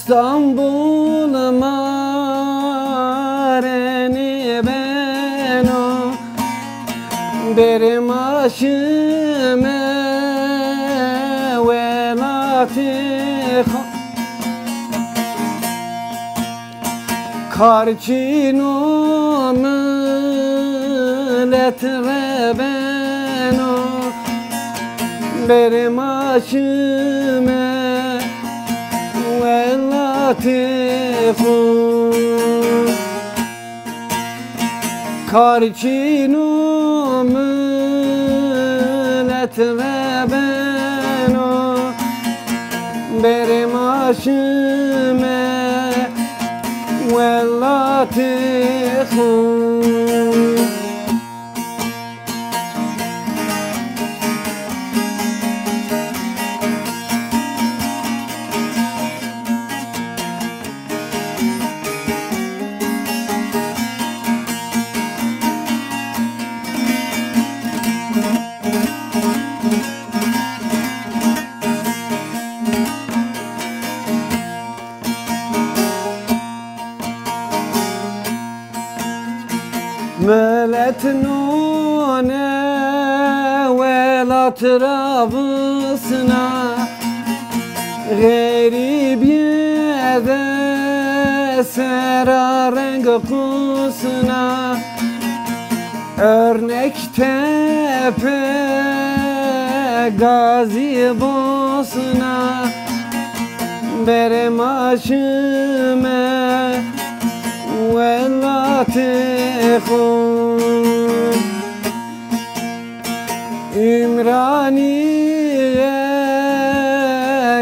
İstanbul mareni beno benim aşıme velati karçino millet rebeno benim aşıme latifun karçino millet rebeno benim aşıme ve latifun ملت نونه ولا ترابصنا غريب يده سرا renk kusna örnek tepe gazi bosna benim aşıme latifun İmraniye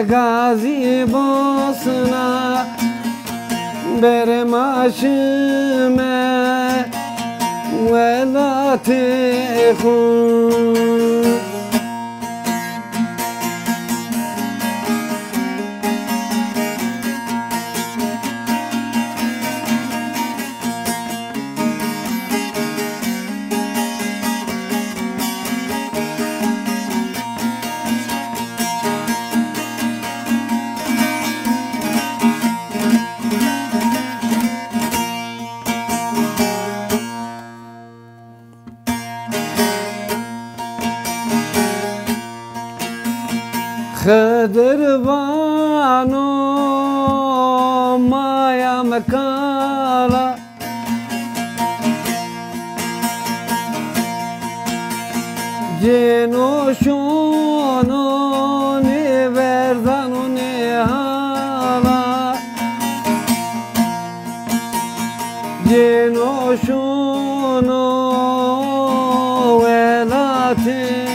gazi bosna benim aşıme ve latifun خضر بانو مایا مکالا جنو شونو نی وردانو نی حالا جنو شونو ولاتفون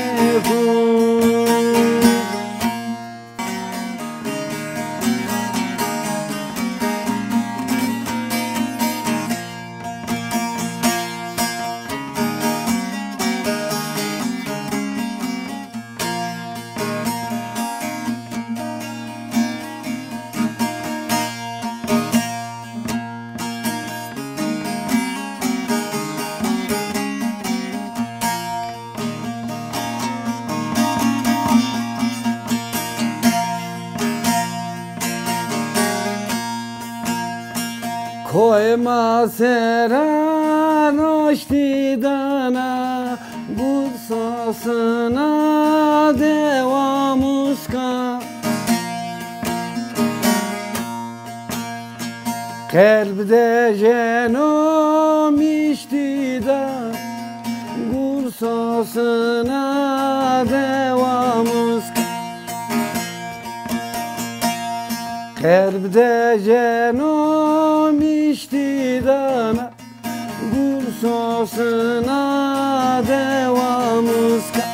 Koyma seren hoştidana Bursasına devam uska Kalbde jenom iştida Bursasına devam uska Kalbde jenom iştidana Bursasına devam uska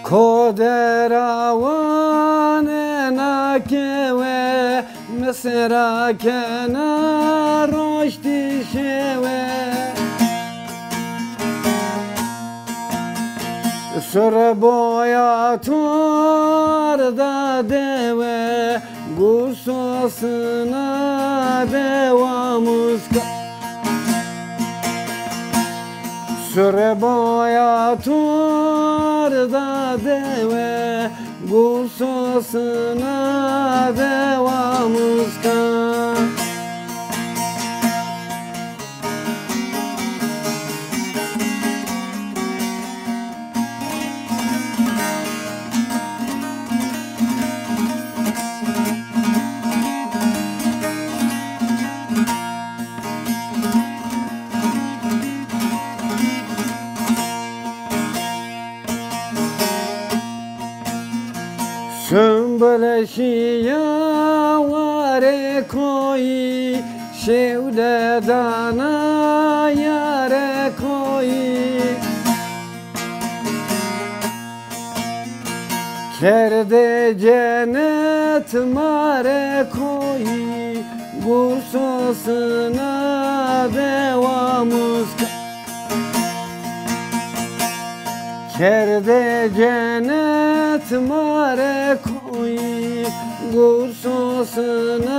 Koderawane nakeve مسرا کنار رشدی شوه سر بایا تور داده و گوشاسنا دواموز که سر بایا تور داده و گوشاسنا دواموز که Sümbül şiya vare koyi şevde dana yare koyi Kerde cennet mare koyi Gursosuna devamız Kerde cennet mare koyi Gursosuna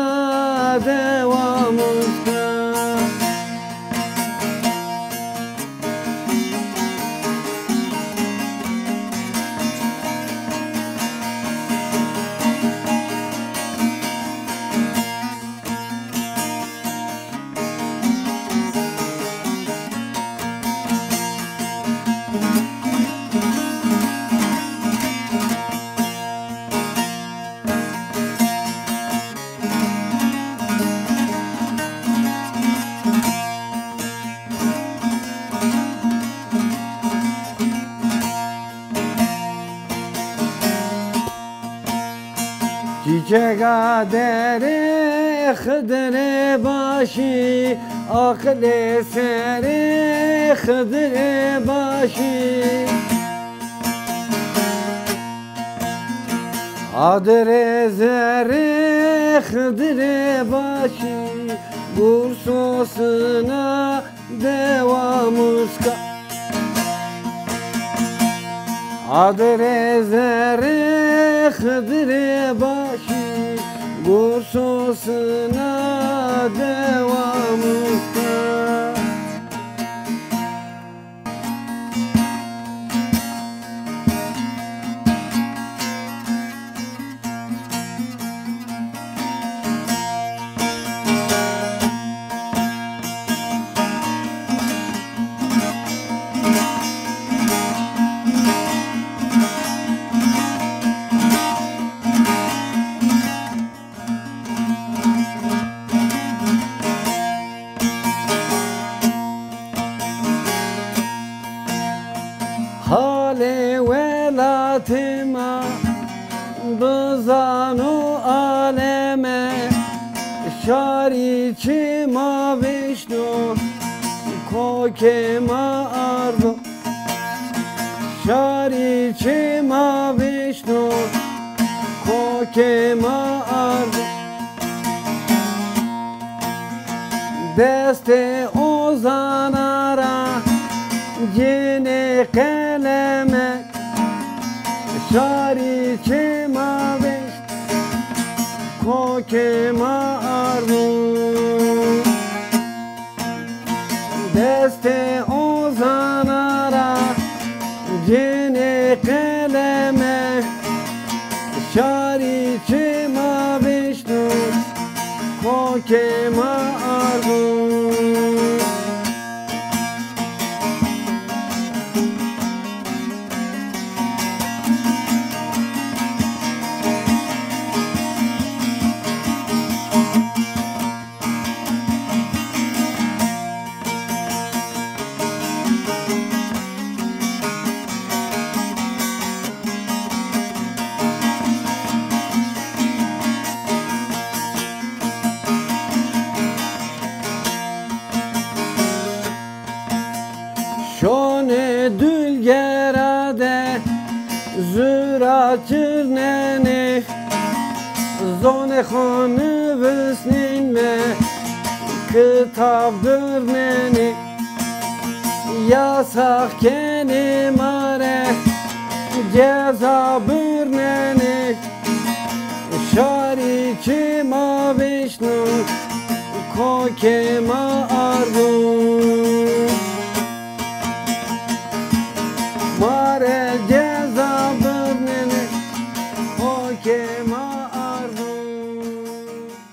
devamız Çiçeğe dere khidre başı Akle sere khidre başı Adre zere khidre başı Gursosuna devamız ka Adre zere khidre başı Gursosuna devamız ka Hale velatima bızanu aleme Şari çima vişnu kokema ardu Şari çima vişnu kokema ardu Deste ozanara Yine kelime Şari çima beş Kokema ardu Deste ozanara Yine kelime Şari çima beş Kokema ardu Şone dülgerade züratçırneni Zone khone vısnin me Kitapdır neni Yasak keni mare Ceza bürneni Şari kima vişnu Koke ma